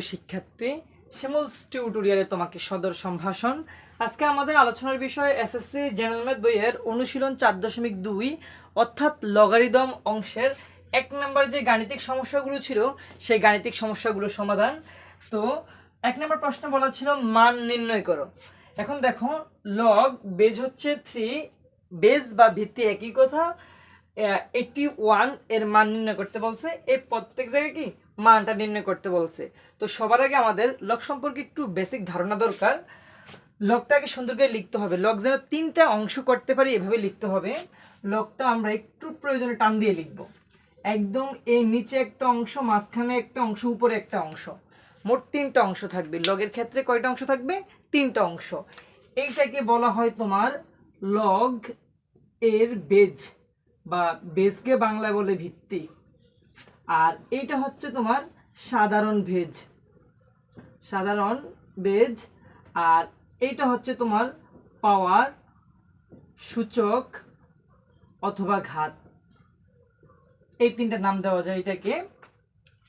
প্রিয় শিক্ষার্থী, শিমুলস টিউটোরিয়ালে তোমাকে সদর সম্ভাষণ। আজকে আমাদের আলোচনার বিষয় এসএসসি জেনারেল ম্যাথ বইয়ের অনুশীলন 4.2 অর্থাৎ লগারিদম অংশের 1 নম্বর যে গাণিতিক সমস্যাগুলো ছিল সেই গাণিতিক সমস্যাগুলোর সমাধান। তো 1 নম্বর প্রশ্ন বলা ছিল মান নির্ণয় করো। এখন দেখো, লগ বেজ হচ্ছে 3, বেজ বা ভিত্তি একই কথা। 81 এর মান নির্ণয় করতে বলছে। এই প্রত্যেক জায়গায় কি মানটা নির্ণয় করতে বলছে। তো সবার আগে আমাদের লগ সম্পর্কে একটু বেসিক ধারণা দরকার। লগটাকে সুন্দর করে লিখতে হবে। লগ যেন 3টা অংশ করতে পারি এভাবে লিখতে হবে। লগটা আমরা একটু প্রয়োজনে টান দিয়ে লিখব। একদম এই নিচে একটা অংশ, মাঝখানে একটা অংশ, উপরে একটা অংশ, মোট 3টা অংশ থাকবে। লগের ক্ষেত্রে কয়টা অংশ থাকবে? 3টা অংশ। এইটাকে বলা হয় তোমার লগ এর বেজ, বা বেজকে বাংলায় বলে ভিত্তি। আর এইটা হচ্ছে তোমার সাধারণ বেজ, সাধারণ বেজ। আর এইটা হচ্ছে তোমার পাওয়ার, সূচক অথবা ঘাত। এই 3টা নাম দেওয়া যায় এটাকে।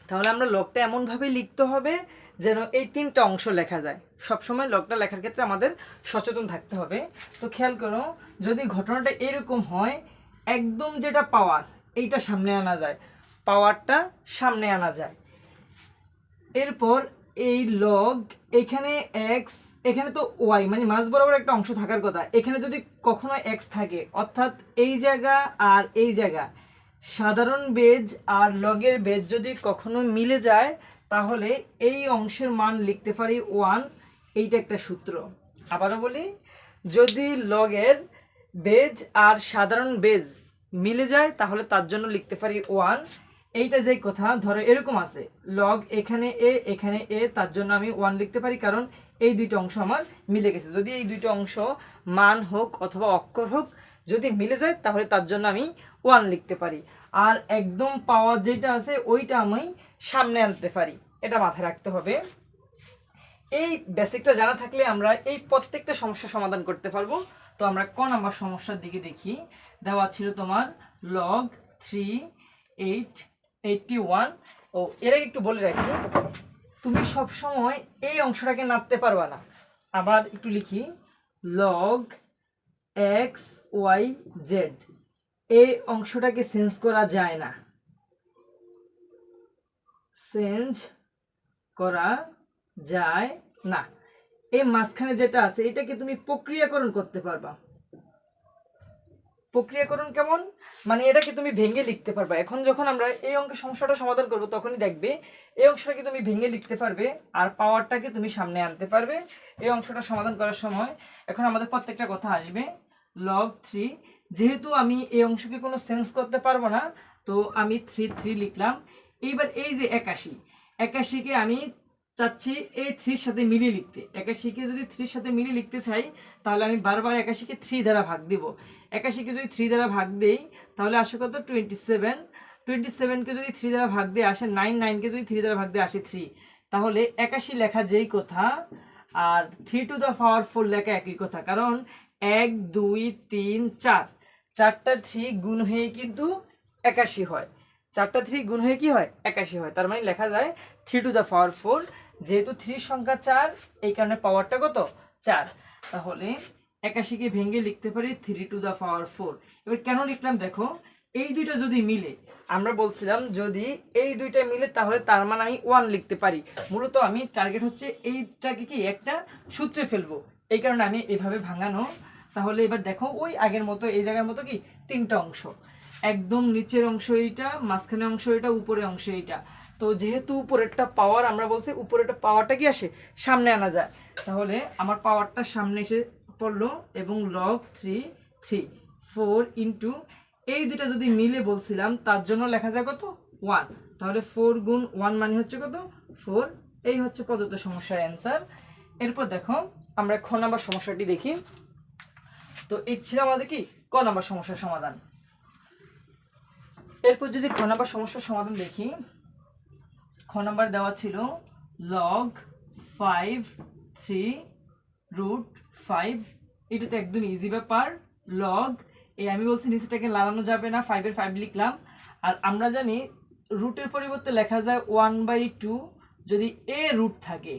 তাহলে আমরা লগটা এমনভাবে লিখতে হবে যেন এই 3টা অংশ লেখা যায়। সবসময় লগটা লেখার ক্ষেত্রে আমাদের সচেতন থাকতে হবে। তো খেয়াল করো, যদি ঘটনাটা এরকম হয়, একদম যেটা পাওয়ার এইটা সামনে আনা যায়, পাওয়ারটা সামনে আনা যায়। এরপর এই লগ, এখানে এক্স, এখানে তো ওয়াই, মানে মাঝ বরাবর একটা অংশ থাকার কথা। এখানে যদি কখনো এক্স থাকে, অর্থাৎ এই জায়গা আর এই জায়গা, সাধারণ বেজ আর লগের বেজ যদি কখনো মিলে যায়, তাহলে এই অংশের মান লিখতে পারি 1। এইটা একটা সূত্র। আবারও বলি, যদি লগের বেজ আর সাধারণ বেজ মিলে যায় তাহলে তার জন্য লিখতে পারি 1। এইটা যেই কথা, ধরো এরকম আছে, লগ এখানে এ, এখানে এ, তার জন্য আমি 1 লিখতে পারি, কারণ এই দুইটা অংশ আমার মিলে গেছে। যদি এই দুইটা অংশ মান হোক অথবা অক্ষর হোক, যদি মিলে যায় তাহলে তার জন্য আমি 1 লিখতে পারি। আর একদম পাওয়ার যেটা আছে ওইটা আমি সামনে আনতে পারি, এটা মাথায় রাখতে হবে। এই বেসিকটা জানা থাকলে আমরা এই প্রত্যেকটা সমস্যা সমাধান করতে পারবো। তো আমরা ক নাম্বার সমস্যার দিকে দেখি। দেওয়া ছিল তোমার লগ 381। ও এর আগে একটু বলে রাখি, তুমি সব সময় এই অংশটাকে নাপতে পারবা না। আবার একটু লিখি, লগ এক্স ওয়াই জেড, এই অংশটাকে চেঞ্জ করা যায় না, চেঞ্জ করা যায় না। এই মাঝখানে যেটা আছে এটাকে তুমি প্রক্রিয়াকরণ করতে পারবা। প্রক্রিয়াকরণ কেমন? মানে এটাকে তুমি ভেঙে লিখতে পারবা। এখন যখন আমরা এই অঙ্কের সমস্যাটা সমাধান করব, তখনই দেখবে এই অংশটাকে তুমি ভেঙে লিখতে পারবে আর পাওয়ারটাকে তুমি সামনে আনতে পারবে এই অংশটা সমাধান করার সময়। এখন আমাদের প্রত্যেকটা কথা আসবে লগ 3। যেহেতু আমি এই অংশকে কোনো চেঞ্জ করতে পারবো না, তো আমি 3 লিখলাম। এইবার এই যে 81কে আমি চাচ্ছি এই 3-র সাথে মিলিয়ে লিখতে। 81কে যদি 3-র সাথে মিলিয়ে লিখতে চাই, তাহলে আমি বারবার 81কে 3 দ্বারা ভাগ দিব। 81কে যদি 3 দ্বারা ভাগ দেই তাহলে আসে কত? 27। 27কে যদি 3 দ্বারা ভাগ দিয়ে আসে 9। 9কে যদি 3 দ্বারা ভাগ দিয়ে আসে 3। তাহলে 81 লেখা যেই কথা আর 3 টু দ্য পাওয়ার 4 লেখা একই কথা। কারণ 1 2 3 4, 4টা 3 গুণ হয়ে কিন্তু 81 হয়। 4টা 3 গুণ হয়ে কি হয়? 81 হয়। তার মানে লেখা যায় 3 টু দ্য পাওয়ার 4। যেহেতু 3 সংখ্যা 4, এই কারণে পাওয়ারটা কত? 4। তাহলে 81কে ভেঙে লিখতে পারি 3 টু দ্য পাওয়ার 4। এবার কেন লিখলাম দেখো, এই দুইটা যদি মিলে, আমরা বলছিলাম যদি এই দুইটা মিলে তাহলে তার মানে আমি 1 লিখতে পারি। মূলত আমি টার্গেট হচ্ছে এইটাকে কি একটা সূত্রে ফেলবো, এই কারণে আমি এভাবে ভাঙানো। তাহলে এবার দেখো, ওই আগের মতো এই জায়গার মতো কি 3টা অংশ, একদম নিচের অংশ এইটা, মাঝখানে অংশ এটা, উপরের অংশ এইটা। তো যেহেতু উপরেরটা পাওয়ার, আমরা বলছি উপরেরটা পাওয়ারটা কি আসে? সামনে আনা যায়। তাহলে আমার পাওয়ারটা সামনে এসে পড়লো এবং লগ 4 ইন্টু এই দুটা যদি মিলে বলছিলাম, তার জন্য লেখা যায় কত? 1। তাহলে 4 গুণ 1 মানে হচ্ছে কত? 4। এই হচ্ছে প্রদত্ত সমস্যার অ্যান্সার। এরপর দেখো আমরা খ নাম্বার সমস্যাটি দেখি। তো এই ছিল আমাদের কি ক নাম্বার সমস্যার সমাধান। এরপর যদি খ নাম্বার সমস্যার সমাধান দেখি, খ নাম্বার দেওয়া ছিল লগ 5/3√5। এটা তো একদম ইজি ব্যাপার। লগ এই আমি বলছি নিচেটাকে লাগানো যাবে না, 5 লিখলাম। আর আমরা জানি রুটের পরিবর্তে লেখা যায় 1/2 যদি এ রুট থাকে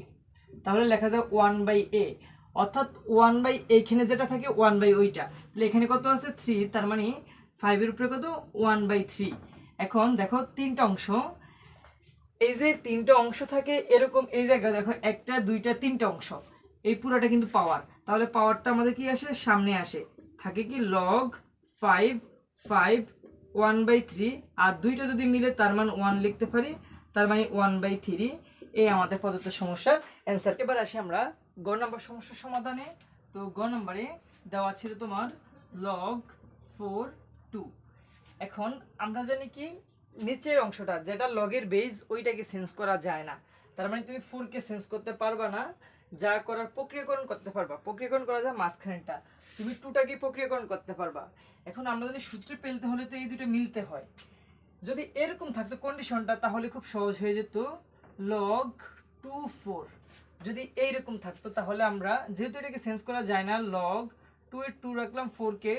তাহলে লেখা যায় 1/a, অর্থাৎ 1/, এইখানে যেটা থাকে 1/, ওইটা, তাহলে এখানে কত আছে 3, তার মানে 5 এর উপরে কত 1/3। এখন দেখো তিনটা অংশ, এই যে তিনটা অংশ থাকে এরকম, এই জায়গায় দেখো একটা দুইটা তিনটা অংশ, এই পুরোটা কিন্তু পাওয়ার, তাহলে পাওয়ারটা আমাদের কি আসে সামনে আসে, থাকে কি log 5 5 1/3, আর দুইটা যদি মিলে তার মান 1 লিখতে পারি, তার মানে 1/3। এই আমাদের প্রদত্ত সমস্যার অ্যান্সার। এবার আসি আমরা গ নম্বর সমস্যার সমাধানে। তো গ নম্বরে দেওয়া ছিল তোমার log 4 2। এখন আমরা জানি কি নিচের অংশটা যেটা লগের বেজ ওইটাকে সেন্স করা যায় না, তার মানে তুমি 4 কে সেন্স করতে পারবা না, যা করার প্রক্রিয়াকরণ করতে পারবা, প্রক্রিয়াকরণ করা যায় মাঝখানেরটা, তুমি 2টাকে প্রক্রিয়াকরণ করতে পারবা। এখন আমরা যদি সূত্রে পেলতে হলে তো এই দুটো মিলতে হয়, যদি এরকম থাকতো কন্ডিশনটা তাহলে খুব সহজ হয়ে যেত, log 2 4। যদি এইরকম থাকতো তাহলে আমরা, যেহেতু এটাকে সেন্স করা যায় না, log 2 এর 2 রাখলাম, 4 কে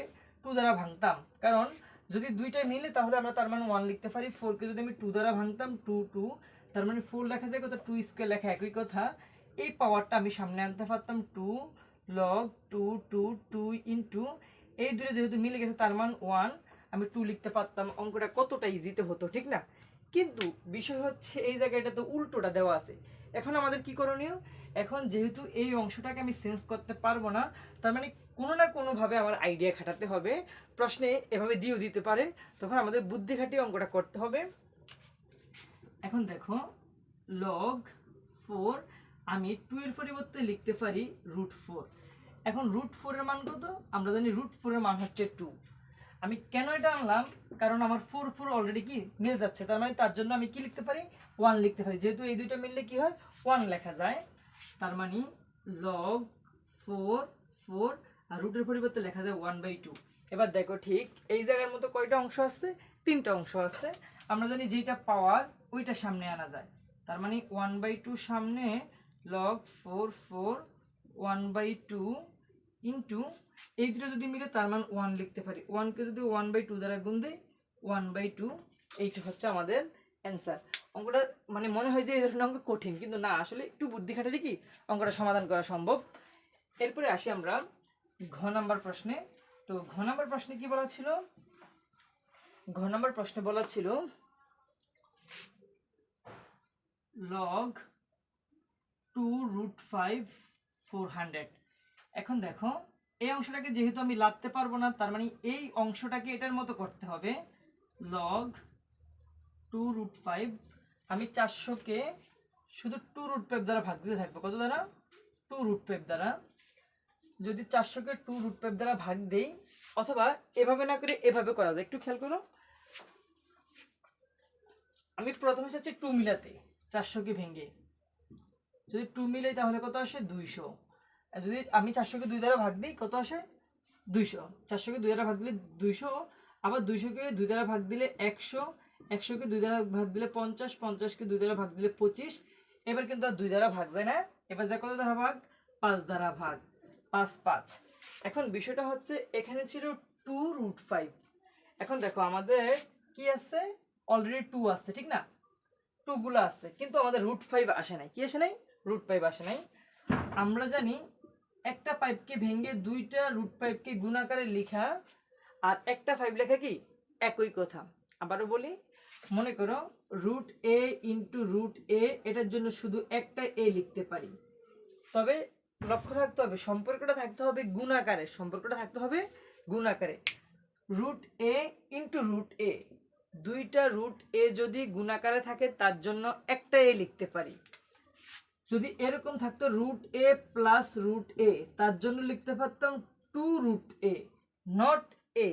2 দ্বারা ভাঙতাম, কারণ যদি দুইটাই মিলে তাহলে আমরা তার মানে 1 লিখতে পারি। 4 কে যদি আমি 2 দ্বারা ভাঙতাম 2 2, তার মানে 4 লেখা যায় কত 2 স্কয়ার লেখা একই কথা। এই পাওয়ারটা আমি সামনে আনতে পারতাম 2 log 2 2 2 ইনটু এই দুটো যেহেতু মিলে গেছে তার মান 1, আমি 2 লিখতে পারতাম। অঙ্কটা কতটা ইজিতে হতো, ঠিক না? কিন্তু বিষয় হচ্ছে এই জায়গাটা তো উল্টোটা দেওয়া আছে। এখন আমাদের কি করণীয়? এখন যেহেতু এই অংশটাকে আমি সেন্স করতে পারবো না, তার মানে কোনো না কোনোভাবে আমার আইডিয়া খাটাতে হবে। প্রশ্নে এভাবে দিয়েও দিতে পারে, তখন আমাদের বুদ্ধি খাটিয়ে অঙ্কটা করতে হবে। এখন দেখো log 4 আমি 2 এর পরিবর্তে লিখতে পারি √4। এখন √4 এর মান কত? আমরা জানি √4 এর মান হচ্ছে 2। আমি কেন এটা আনলাম? কারণ আমার 4 4 অলরেডি কি মিলে যাচ্ছে, তার মানে তার জন্য আমি কি লিখতে পারি 1 লিখতে পারি, যেহেতু এই দুইটা মিললে কি হয় 1 লেখা যায়। তার মানে log 4 4 আর রুটের পরিবর্তে লেখা যায় 1/2। এবার দেখো ঠিক এই জায়গার মতো কয়টা অংশ আছে? তিনটা অংশ আছে। আমরা জানি যেটা পাওয়ার ওইটা সামনে আনা যায়, তার মানে 1/2 সামনে, log 4 4 1/2 ইন্টু এই দুটো যদি মিলে তার মান 1 লিখতে পারি। 1 কে যদি 1/2 দ্বারা গুণ দেই 1/2, এইটা হচ্ছে আমাদের অ্যান্সার। অঙ্কটা মানে মনে হয় যে এই ধরনের অঙ্ক কঠিন, কিন্তু না, আসলে একটু বুদ্ধি খাটালে কি অঙ্কটা সমাধান করা সম্ভব। এরপরে আসি আমরা ঘ নাম্বার প্রশ্নে। তো ঘ নাম্বার প্রশ্নে কি বলা ছিল? ঘ নাম্বার প্রশ্নে বলা ছিল log 2 √5 400। এখন দেখো এই অংশটাকে যেহেতু আমি লাদতে পারবো না, তার মানে এই অংশটাকে এটার মতো করতে হবে, log 2 √5। আমি 400-কে শুধু 2 √5 দ্বারা ভাগ দিতে থাকবো, কত দ্বারা? 2 √5 দ্বারা। যদি 400-কে 2 √5 দ্বারা ভাগ দেই, অথবা এভাবে না করে এভাবে করা যায়, একটু খেয়াল করো। আমি প্রথমে চাচ্ছি 2 মিলাতে, 400-কে ভেঙে যদি 2 মিলাই তাহলে কত আসে 200। আর যদি আমি 400-কে 2 দ্বারা ভাগ দিই কত আসে 200। 400-কে 2 দ্বারা ভাগ দিলে 200, আবার 200-কে 2 দ্বারা ভাগ দিলে 100, 100-কে 2 দ্বারা ভাগ দিলে 50, 50-কে 2 দ্বারা ভাগ দিলে 25। এবার কিন্তু আর 2 দ্বারা ভাগ যায় না, এবার যা কত দ্বারা ভাগ? 5 দ্বারা ভাগ, 5 5। এখন বিষয়টা হচ্ছে এখানে ছিল 2 √5। এখন দেখো আমাদের কি আছে, অলরেডি 2 আছে, ঠিক না? 2 গুলো আছে, কিন্তু আমাদের √5 আসে নাই। কি আসে নাই? √5 আসে নাই। আমরা জানি একটা পাইপকে ভেঙে দুইটা √5-কে গুণাকারে লেখা আর একটা 5 লেখা কি একই কথা। আবারও বলি, মনে করো √a ইন্টু √a, এটার জন্য শুধু একটা a লিখতে পারি, তবে লক্ষ্য রাখতে হবে সম্পর্কটা থাকতে হবে গুণাকারে, সম্পর্কটা থাকতে হবে গুণাকারে। √a ইন্টু √a, দুইটা √a যদি গুণাকারে থাকে তার জন্য একটা a লিখতে পারি। যদি এরকম থাকতো √a প্লাস √a, তার জন্য লিখতে পারতাম 2 √a, নট a।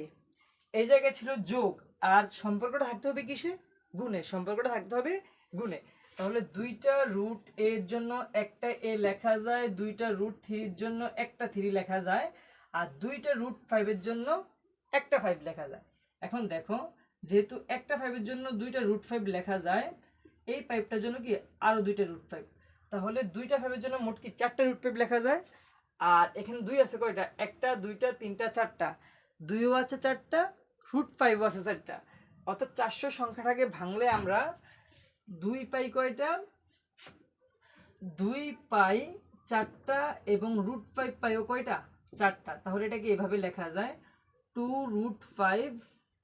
এই জায়গায় ছিল যোগ, আর সম্পর্কটা থাকতে হবে কিসে? গুণে। সম্পর্কটা থাকতে হবে গুণে। তাহলে দুইটা √a এর জন্য একটা a লেখা যায়, দুইটা √3 এর জন্য একটা 3 লেখা যায়, আর দুইটা √5 এর জন্য একটা 5 লেখা যায়। এখন দেখো যেহেতু একটা 5 এর জন্য দুইটা √5 লেখা যায়, এই পাইপটার জন্য কি আরো দুইটা √5, তাহলে দুইটা 5 এর জন্য মোট কি 4টা √5 লেখা যায়। আর এখানে 2 আছে কয়টা? একটা, দুইটা, তিনটা, 4টা। 2ও আছে 4টা, √5ও আছে 4টা। অর্থাৎ 400 সংখ্যাটাকে ভাঙলে আমরা 2 পাই কয়টা? 2 পাই 4টা এবং √5 পাইও কয়টা 4টা, তাহলে এটাকে এভাবে লেখা যায় 2√5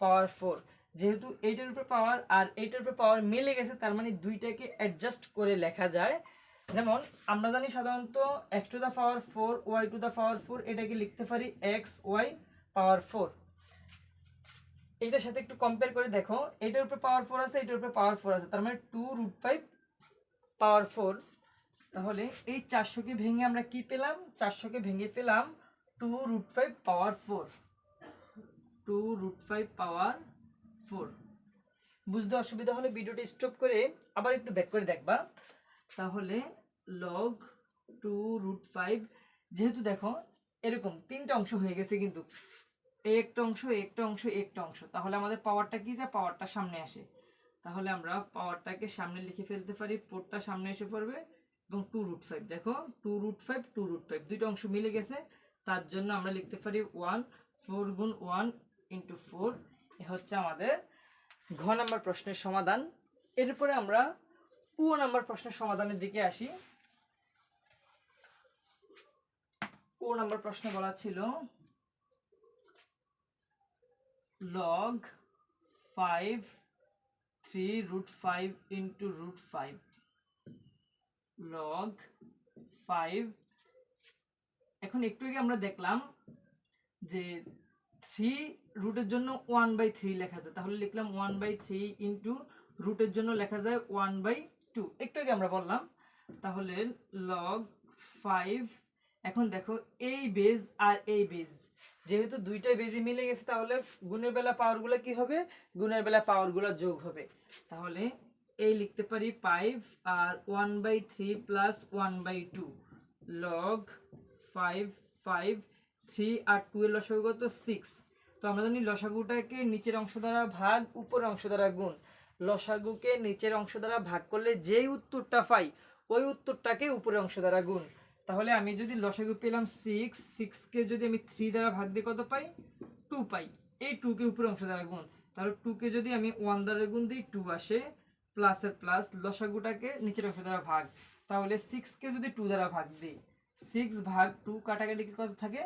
পাওয়ার 4। যেহেতু এইটার উপর পাওয়ার আর এইটার উপর পাওয়ার মিলে গেছে, তার মানে দুইটাকে অ্যাডজাস্ট করে লেখা যায়। যেমন আমরা জানি সাধারণত x to the power 4 y to the power 4, এটাকে লিখতে পারি x y পাওয়ার 4। এইটার সাথে একটু কম্পেয়ার করে দেখো, এইটার উপর পাওয়ার 4 আছে, এইটার উপর পাওয়ার 4 আছে, তার মানে 2√5 পাওয়ার 4। তাহলে এই 400কে ভেঙে আমরা কি পেলাম, 400কে ভেঙে পেলাম 2√5 পাওয়ার 4, 2√5 পাওয়ার 4। বুঝতে অসুবিধা হলে ভিডিওটি স্টপ করে আবার একটু ব্যাক করে দেখবা। তাহলে log 2√5, যেহেতু দেখো এরকম তিনটা অংশ হয়ে গেছে, কিন্তু এই একটা অংশ, একটা অংশ, একটা অংশ, তাহলে আমাদের পাওয়ারটা কি যায়, পাওয়ারটা সামনে আসে। তাহলে আমরা পাওয়ারটাকে সামনে লিখে ফেলতে পারি, 4টা সামনে এসে পড়বে এবং 2√5, দেখো 2√5 2√5 দুইটা অংশ মিলে গেছে, তার জন্য আমরা লিখতে পারি 1, 4 গুণ 1 ইন্টু 4। এ হচ্ছে আমাদের ঘ নাম্বার প্রশ্নের সমাধান। এরপরে আমরা ও নাম্বার প্রশ্নের সমাধানের দিকে আসি। ও নাম্বার প্রশ্নে বলা ছিল log 5 3√5 ইন্টু √5, log 5। এখন একটু আগে আমরা দেখলাম যে 3 রুটের জন্য 1/3 লেখা যায়, তাহলে লিখলাম 1/3 ইন্টু রুটের জন্য লেখা যায় 1/2, একটু আগে আমরা বললাম। তাহলে log 5, এখন দেখো এই বেজ আর এই বেজ, যেহেতু দুইটা বেজই মিলে গেছে, তাহলে গুণের বেলা পাওয়ারগুলো কি হবে, গুণের বেলা পাওয়ারগুলো যোগ হবে। তাহলে এই লিখতে পারি 5 আর 1/3 প্লাস 1/2, log 5 5, 3 আর 2 এর লসাগু কত 6। তো আমরা জানি লসাগুটাকে নিচের অংশ দ্বারা ভাগ, উপরের অংশ দ্বারা গুণ। লসাগুকে নিচের অংশ দ্বারা ভাগ করলে যেই উত্তরটা পাই, ওই উত্তরটাকে উপরের অংশ দ্বারা গুণ। তাহলে আমি যদি লসাগু পেলাম 6, 6কে যদি আমি 3 দ্বারা ভাগ দিই কত পাই, 2 পাই। এই 2কে উপরের অংশ দ্বারা গুণ, তাহলে 2কে যদি আমি 1 দ্বারা গুণ দিই 2 আসে, প্লাসের প্লাস, লসাগুটাকে নিচের অংশ দ্বারা ভাগ। তাহলে 6কে যদি 2 দ্বারা ভাগ দিই, 6 ভাগ 2 কাটাকাটি কত থাকে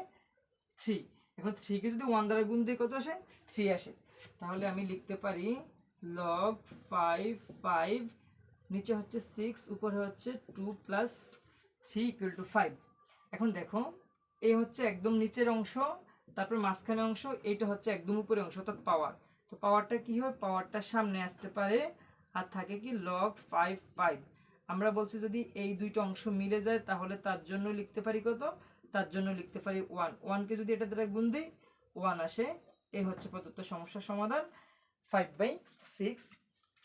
3। এখন 3কে যদি 1 দ্বারা গুণ দিই কত আসে, 3 আসে। তাহলে আমি লিখতে পারি log 5 5, নিচে হচ্ছে 6, উপরে হচ্ছে 2 প্লাস 3 ইকুয়াল টু 5। এখন দেখো এই হচ্ছে একদম নিচের অংশ, তারপর মাঝখানে অংশ, এইটা হচ্ছে একদম উপরের অংশ, অর্থাৎ পাওয়ার। তো পাওয়ারটা কি হয়, পাওয়ারটা সামনে আসতে পারে আর থাকে কি log 5 5। আমরা বলছি যদি এই দুইটা অংশ মিলে যায়, তাহলে তার জন্য লিখতে পারি কত, তার জন্য লিখতে পারি 1। 1কে যদি এটা দ্বারা গুণ দিই 1 আসে। এই হচ্ছে প্রদত্ত সমস্যার সমাধান 5/6।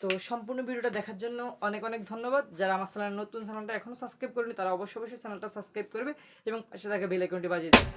তো সম্পূর্ণ ভিডিওটা দেখার জন্য অনেক অনেক ধন্যবাদ। যারা আমার চ্যানেল নতুন, চ্যানেলটা এখনো সাবস্ক্রাইব করেনি, তারা অবশ্যই চ্যানেলটা সাবস্ক্রাইব করবে এবং পাশে থাকা বেল আইকনটি বাজিয়ে দেবে।